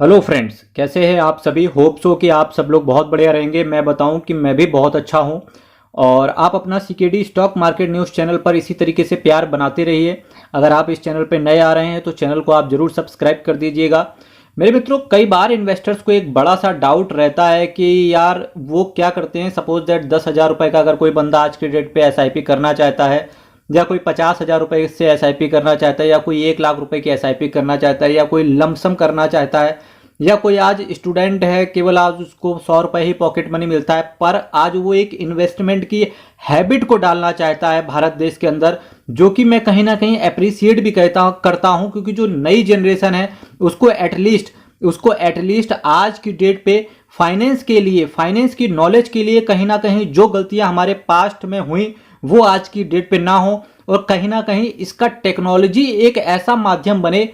Hello friends, कैसे हैं आप सभी। होप सो कि आप सब लोग बहुत बढ़िया रहेंगे। मैं बताऊं कि मैं भी बहुत अच्छा हूं। और आप अपना CKD stock market news channel पर इसी तरीके से प्यार बनाते रहिए। अगर आप इस चैनल पर नए आ रहे हैं तो चैनल को आप जरूर सब्सक्राइब कर दीजिएगा। मेरे मित्रों, कई बार इन्वेस्टर्स को एक बड़ा सा डाउट रहता है कि यार वो क्या करते हैं। सपोज दैट 10,000 रुपये का अगर कोई बंदा आज के डेट पे एसआईपी करना चाहता है, या कोई 50,000 रुपये से एसआईपी करना चाहता है, या कोई 1 लाख रुपए की एसआईपी करना चाहता है, या कोई लमसम करना चाहता है, या कोई आज स्टूडेंट है, केवल आज उसको 100 रुपये ही पॉकेट मनी मिलता है, पर आज वो एक इन्वेस्टमेंट की हैबिट को डालना चाहता है भारत देश के अंदर, जो कि मैं कहीं ना कहीं अप्रिसिएट भी करता हूं, क्योंकि जो नई जनरेशन है उसको एटलीस्ट आज की डेट पे फाइनेंस की नॉलेज के लिए कहीं ना कहीं जो गलतियां हमारे पास्ट में हुई वो आज की डेट पे ना हो, और कहीं ना कहीं इसका टेक्नोलॉजी एक ऐसा माध्यम बने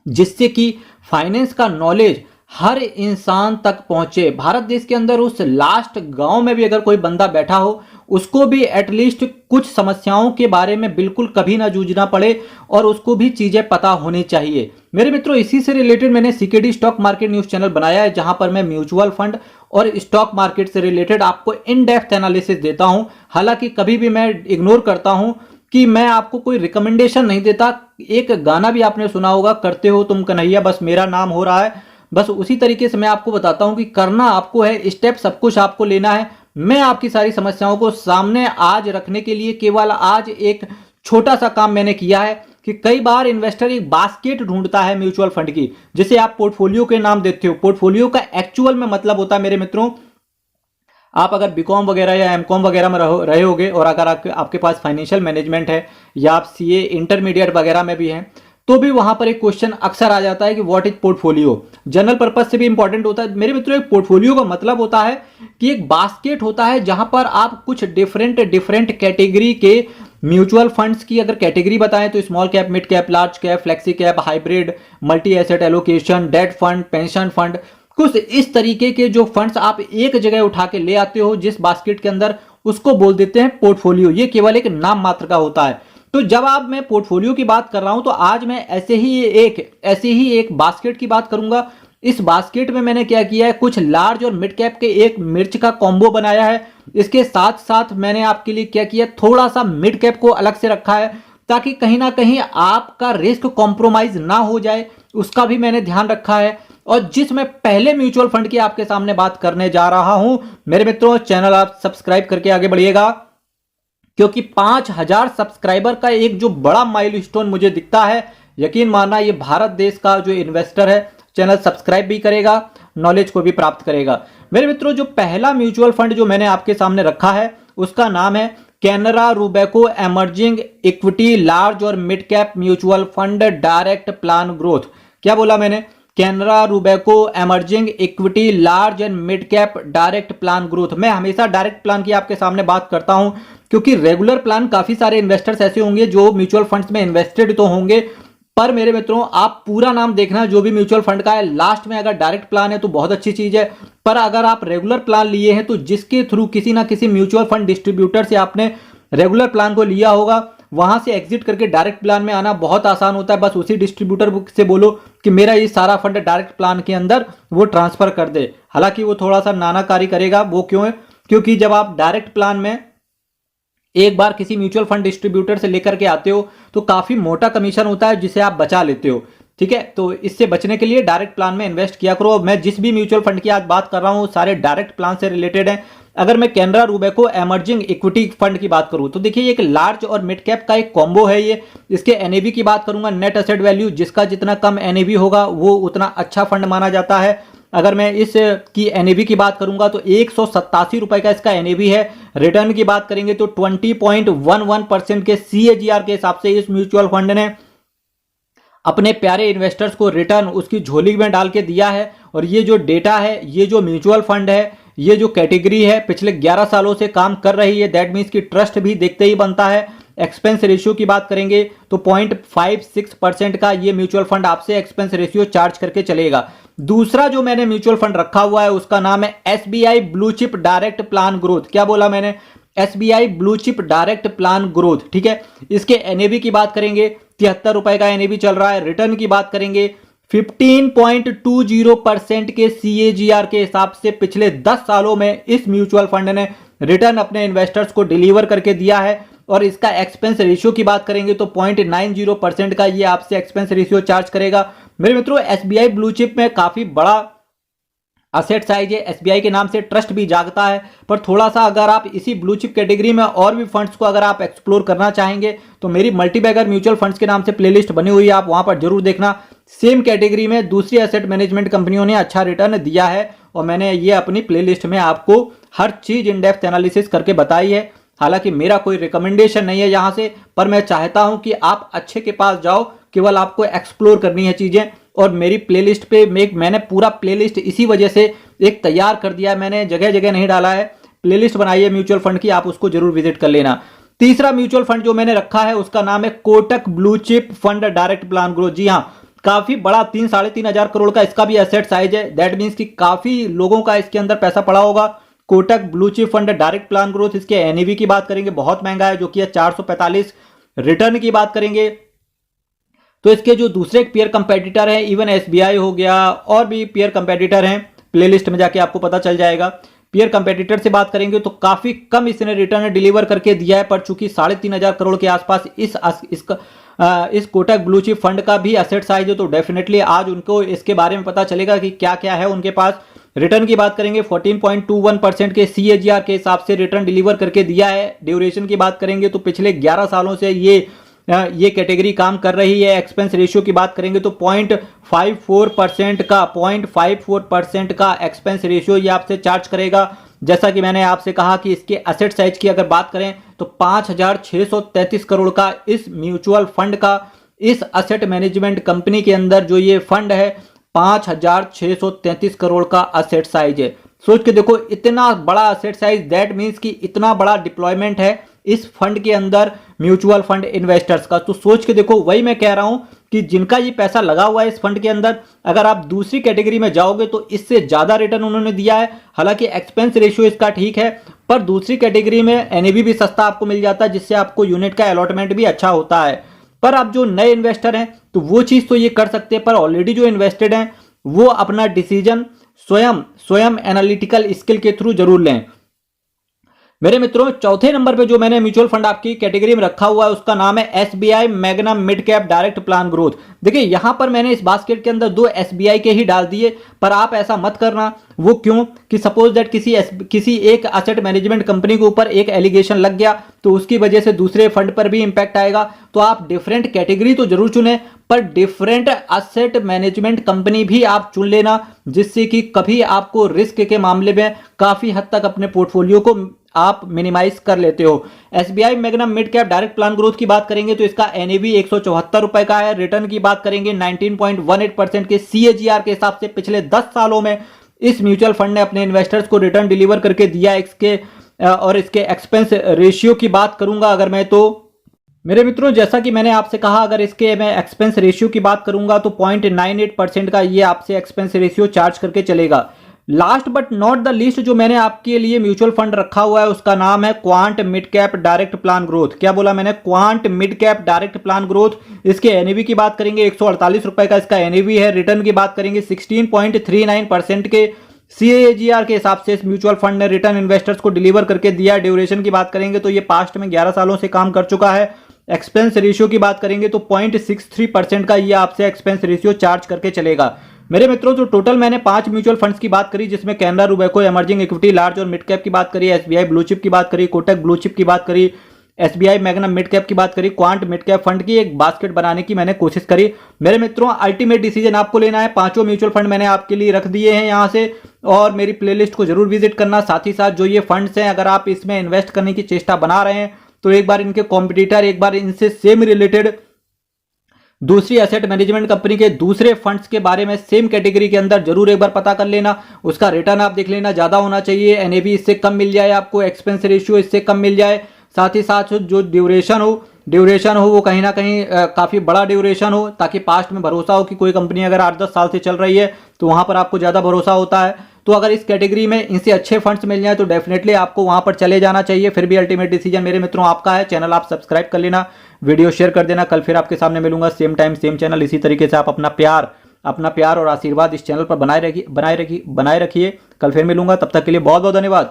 जिससे कि फाइनेंस का नॉलेज हर इंसान तक पहुंचे। भारत देश के अंदर उस लास्ट गांव में भी अगर कोई बंदा बैठा हो, उसको भी एटलीस्ट कुछ समस्याओं के बारे में बिल्कुल कभी ना जूझना पड़े, और उसको भी चीजें पता होनी चाहिए। मेरे मित्रों, इसी से रिलेटेड मैंने CKD stock market news channel बनाया है, जहां पर मैं म्यूचुअल फंड और स्टॉक मार्केट से रिलेटेड आपको इन डेप्थ एनालिसिस देता हूं। हालांकि कभी भी मैं इग्नोर करता हूं कि मैं आपको कोई रिकमेंडेशन नहीं देता। एक गाना भी आपने सुना होगा, करते हो तुम कन्हैया बस मेरा नाम हो रहा है। बस उसी तरीके से मैं आपको बताता हूं कि करना आपको है, स्टेप सब कुछ आपको लेना है। मैं आपकी सारी समस्याओं को सामने आज रखने के लिए केवल आज एक छोटा सा काम मैंने किया है कि कई बार इन्वेस्टर एक बास्केट ढूंढता है म्यूचुअल फंड की, जिसे आप पोर्टफोलियो के नाम देते हो। पोर्टफोलियो का एक्चुअल में मतलब होता है मेरे मित्रों, आप अगर बीकॉम वगैरह या एमकॉम वगैरह में रहे होगे, और अगर आपके पास फाइनेंशियल मैनेजमेंट है, या आप सीए इंटरमीडिएट वगैरह में भी हैं, तो भी वहां पर एक क्वेश्चन अक्सर आ जाता है कि what is portfolio. General purpose से भी इंपॉर्टेंट होता है। मेरे मित्रों, एक पोर्टफोलियो का मतलब होता है कि एक बास्केट होता है जहां पर आप कुछ डिफरेंट कैटेगरी के म्यूचुअल फंड्स की अगर कैटेगरी बताएं तो small cap, mid cap, large cap, flexi cap, hybrid, multi asset allocation, debt fund, pension fund, कुछ इस तरीके के जो फंड्स आप एक जगह उठा के ले आते हो जिस बास्केट के अंदर, उसको बोल देते हैं पोर्टफोलियो। ये केवल एक नाम मात्र का होता है। तो जब आप मैं पोर्टफोलियो की बात कर रहा हूं, तो आज मैं ऐसे ही एक बास्केट की बात करूंगा। इस बास्केट में मैंने क्या किया है, कुछ लार्ज और मिड कैप के एक मिर्च का कॉम्बो बनाया है। इसके साथ साथ मैंने आपके लिए क्या किया, थोड़ा सा मिड कैप को अलग से रखा है, ताकि कहीं ना कहीं आपका रिस्क कॉम्प्रोमाइज ना हो जाए, उसका भी मैंने ध्यान रखा है। और जिस मैं पहले म्यूचुअल फंड की आपके सामने बात करने जा रहा हूं, मेरे मित्रों, चैनल आप सब्सक्राइब करके आगे बढ़िएगा, क्योंकि 5,000 सब्सक्राइबर का एक जो बड़ा माइलस्टोन मुझे दिखता है। यकीन मानना, ये भारत देश का जो इन्वेस्टर है चैनल सब्सक्राइब भी करेगा, नॉलेज को भी प्राप्त करेगा। मेरे मित्रों, जो पहला म्यूचुअल फंड जो मैंने आपके सामने रखा है, उसका नाम है Canara Robeco emerging equity large और mid cap mutual fund direct plan growth. क्या बोला मैंने? Canara Robeco emerging equity large and mid cap direct plan growth. मैं हमेशा डायरेक्ट प्लान की आपके सामने बात करता हूं, क्योंकि रेगुलर प्लान काफी सारे इन्वेस्टर्स ऐसे होंगे जो म्यूचुअल फंड्स में इन्वेस्टेड तो होंगे, पर मेरे मित्रों, आप पूरा नाम देखना जो भी म्यूचुअल फंड का है। लास्ट में अगर डायरेक्ट प्लान है तो बहुत अच्छी चीज है, पर अगर आप रेगुलर प्लान लिए हैं तो जिसके थ्रू किसी ना किसी म्यूचुअल फंड डिस्ट्रीब्यूटर से आपने रेगुलर प्लान को लिया होगा, वहां से एग्जिट करके डायरेक्ट प्लान में आना बहुत आसान होता है। बस उसी डिस्ट्रीब्यूटर से बोलो कि मेरा ये सारा फंड डायरेक्ट प्लान के अंदर वो ट्रांसफर कर दे। हालांकि वो थोड़ा सा नानाकारी करेगा। वो क्यों है? क्योंकि जब आप डायरेक्ट प्लान में एक बार किसी म्यूचुअल फंड डिस्ट्रीब्यूटर से लेकर के आते हो तो काफी मोटा कमीशन होता है, जिसे आप बचा लेते हो। ठीक है, तो इससे बचने के लिए डायरेक्ट प्लान में इन्वेस्ट किया करो। मैं जिस भी म्यूचुअल फंड की आज बात कर रहा हूं सारे डायरेक्ट प्लान से रिलेटेड हैं। अगर मैं Canara Robeco emerging equity fund की बात करूं तो देखिए, एक लार्ज और मिड कैप का एक कॉम्बो है ये। इसके एनएवी की बात करूंगा, नेट एसेट वैल्यू, जिसका जितना कम एनएवी होगा वो उतना अच्छा फंड माना जाता है। अगर मैं इस की एनएवी की बात करूंगा तो 187 रुपए का इसका एनएवी है। रिटर्न की बात करेंगे तो 20.11% के सीएजीआर के हिसाब से इस म्यूचुअल फंड ने अपने प्यारे इन्वेस्टर्स को रिटर्न उसकी झोली में डाल के दिया है। और ये जो डेटा है, ये जो म्यूचुअल फंड है, ये जो कैटेगरी है, पिछले 11 सालों से काम कर रही है। दैट मीन्स की ट्रस्ट भी देखते ही बनता है। एक्सपेंस रेशियो की बात करेंगे तो 0.56% का ये म्यूचुअल फंड आपसे एक्सपेंस रेशियो चार्ज करके चलेगा। दूसरा जो मैंने म्यूचुअल फंड रखा हुआ है उसका नाम है SBI blue chip direct plan growth. क्या बोला मैंने? SBI blue chip direct plan growth. ठीक है, इसके एनएवी की बात करेंगे, 73 रुपए का एनएवी चल रहा है। रिटर्न की बात करेंगे 15.20% के CAGR के हिसाब से पिछले 10 सालों में इस म्यूचुअल फंड ने रिटर्न अपने इन्वेस्टर्स को डिलीवर करके दिया है। और इसका एक्सपेंस रेशियो की बात करेंगे तो 0.90% का ये आपसे एक्सपेंस रेशियो चार्ज करेगा। मेरे मित्रों, SBI ब्लू चिप में काफी बड़ा असेट साइज है, SBI के नाम से ट्रस्ट भी जागता है। पर थोड़ा सा अगर आप इसी ब्लू चिप कैटेगरी में और भी फंड्स को अगर आप एक्सप्लोर करना चाहेंगे तो मेरी मल्टीबैगर म्यूचुअल फंड्स के नाम से प्लेलिस्ट बनी हुई है, आप वहां पर जरूर देखना। सेम कैटेगरी में दूसरी एसेट मैनेजमेंट कंपनियों ने अच्छा रिटर्न दिया है और मैंने ये अपनी प्लेलिस्ट में आपको हर चीज इन डेप्थ एनालिसिस करके बताई है। हालांकि मेरा कोई रिकमेंडेशन नहीं है यहां से, पर मैं चाहता हूं कि आप अच्छे के पास जाओ, केवल आपको एक्सप्लोर करनी है चीजें। और मेरी प्लेलिस्ट पे मैंने पूरा प्लेलिस्ट इसी वजह से एक तैयार कर दिया है, मैंने जगह जगह नहीं डाला है, प्लेलिस्ट बनाई है म्यूचुअल फंड की, आप उसको जरूर विजिट कर लेना। तीसरा म्यूचुअल फंड जो मैंने रखा है उसका नाम है Kotak blue chip fund direct plan growth. जी हाँ, काफी बड़ा 3-3.5 करोड़ का इसका भी एसेट साइज है। दैट मीन्स कि काफी लोगों का इसके अंदर पैसा पड़ा होगा। Kotak blue chip fund direct plan growth, इसके एनएवी की बात करेंगे बहुत महंगा है, जो कि है 445। रिटर्न की बात करेंगे तो इसके जो दूसरे पेयर कंपेटिटर हैं, इवन SBI हो गया और भी पेयर कंपेटिटर हैं, प्लेलिस्ट में जाके आपको पता चल जाएगा। पेयर कंपेटिटर से बात करेंगे तो काफी कम इसने रिटर्न डिलीवर करके दिया है, पर चूंकि 3.5 करोड़ के आसपास इस कोटक ब्लू चिप फंड का भी एसेट साइज है, तो डेफिनेटली आज उनको इसके बारे में पता चलेगा कि क्या क्या है उनके पास। रिटर्न की बात करेंगे 14.21% के CAGR के हिसाब से रिटर्न डिलीवर करके दिया है। ड्यूरेशन की बात करेंगे तो पिछले 11 सालों से ये कैटेगरी काम कर रही है। एक्सपेंस रेशियो की बात करेंगे तो 0.54% का एक्सपेंस रेशियो ये आपसे चार्ज करेगा। जैसा कि मैंने आपसे कहा कि इसके एसेट साइज की अगर बात करें तो 5,633 करोड़ का इस म्यूचुअल फंड का, इस एसेट मैनेजमेंट कंपनी के अंदर जो ये फंड है 5,633 करोड़ का एसेट साइज है। सोच के देखो, इतना बड़ा एसेट साइज, दैट मीन्स कि इतना बड़ा डिप्लॉयमेंट है इस फंड के अंदर म्यूचुअल फंड इन्वेस्टर्स का। तो सोच के देखो, वही मैं कह रहा हूं कि जिनका ये पैसा लगा हुआ है इस फंड के अंदर, अगर आप दूसरी कैटेगरी में जाओगे तो इससे ज्यादा रिटर्न उन्होंने दिया है। हालांकि एक्सपेंस रेशियो इसका ठीक है, पर दूसरी कैटेगरी में एनएवी भी सस्ता आपको मिल जाता है, जिससे आपको यूनिट का अलॉटमेंट भी अच्छा होता है। पर आप जो नए इन्वेस्टर हैं तो वो चीज तो ये कर सकते हैं, पर ऑलरेडी जो इन्वेस्टेड हैं वो अपना डिसीजन स्वयं एनालिटिकल स्किल के थ्रू जरूर लें। मेरे मित्रों, चौथे नंबर पे जो मैंने म्यूचुअल फंड आपकी कैटेगरी में रखा हुआ है उसका नाम है SBI magnum mid cap direct plan growth. देखिए, यहां पर मैंने इस बास्केट के अंदर 2 SBI के ही डाल दिए, पर आप ऐसा मत करना। वो क्यों कि सपोज दैट किसी एक एसेट मैनेजमेंट कंपनी के ऊपर एक एलिगेशन लग गया तो उसकी वजह से दूसरे फंड पर भी इंपैक्ट आएगा। तो आप डिफरेंट कैटेगरी तो जरूर चुने, पर डिफरेंट एसेट मैनेजमेंट कंपनी भी आप चुन लेना, जिससे कि कभी आपको रिस्क के मामले में काफी हद तक अपने पोर्टफोलियो को आप मिनिमाइज कर लेते हो। SBI magnum mid cap direct plan growth की बात करेंगे तो इसका एनएवी 174 रुपए का है। रिटर्न की बात करेंगे 19.18% के CAGR के हिसाब से पिछले 10 सालों में इस म्यूचुअल फंड ने अपने इन्वेस्टर्स को रिटर्न डिलीवर करके दिया। और इसके एक्सपेंस रेशियो की बात करूंगा अगर मैं, तो मेरे मित्रों, जैसा कि मैंने आपसे कहा, अगर इसके मैं एक्सपेंस रेशियो की बात करूंगा तो 0.98% का ये आपसे एक्सपेंस रेशियो चार्ज करके चलेगा। Last but not the least जो मैंने आपके लिए म्यूचुअल फंड रखा हुआ है उसका नाम है quant mid cap direct plan growth. क्या बोला मैंने? Quant mid cap direct plan growth. इसके एनएवी की बात करेंगे 148 रुपए का इसका एनएवी है। रिटर्न की बात करेंगे 16.39% के CAGR के हिसाब से इस म्यूचुअल फंड ने रिटर्न इन्वेस्टर्स को डिलीवर करके दिया। ड्यूरेशन की बात करेंगे तो ये पास्ट में 11 सालों से काम कर चुका है। एक्सपेंस रेशियो की बात करेंगे तो 0.63% का ये आपसे एक्सपेंस रेशियो चार्ज करके चलेगा। मेरे मित्रों, जो टोटल मैंने 5 म्यूचुअल फंड्स की बात करी, जिसमें कैनरा रुबेको इमर्जिंग इक्विटी लार्ज और मिड कैप की बात करी, SBI ब्लू चिप की बात करी, कोटक ब्लू चिप की बात करी, SBI मैग्नम मिड कैप की बात करी, क्वांट मिड कैप फंड की एक बास्केट बनाने की मैंने कोशिश करी। मेरे मित्रों, अल्टीमेट डिसीजन आपको लेना है। 5 म्यूचुअल फंड मैंने आपके लिए रख दिए हैं यहां से, और मेरी प्लेलिस्ट को जरूर विजिट करना। साथ ही साथ जो ये फंड्स हैं, अगर आप इसमें इन्वेस्ट करने की चेष्टा बना रहे हैं तो एक बार इनके कॉम्पिटिटर, एक बार इनसे सेम रिलेटेड दूसरी एसेट मैनेजमेंट कंपनी के दूसरे फंड्स के बारे में सेम कैटेगरी के अंदर जरूर एक बार पता कर लेना। उसका रिटर्न आप देख लेना, ज्यादा होना चाहिए, एनएवी इससे कम मिल जाए आपको, एक्सपेंस रेशियो इससे कम मिल जाए। साथ ही साथ जो ड्यूरेशन हो वो कहीं ना कहीं काफी बड़ा ड्यूरेशन हो, ताकि पास्ट में भरोसा हो कि कोई कंपनी अगर 8-10 साल से चल रही है तो वहां पर आपको ज्यादा भरोसा होता है। तो अगर इस कैटेगरी में इनसे अच्छे फंड्स मिल जाए तो डेफिनेटली आपको वहां पर चले जाना चाहिए। फिर भी अल्टीमेट डिसीजन मेरे मित्रों आपका है। चैनल आप सब्सक्राइब कर लेना, वीडियो शेयर कर देना। कल फिर आपके सामने मिलूंगा सेम टाइम सेम चैनल। इसी तरीके से आप अपना प्यार, अपना प्यार और आशीर्वाद इस चैनल पर बनाए रखिए। कल फिर मिलूंगा, तब तक के लिए बहुत बहुत धन्यवाद।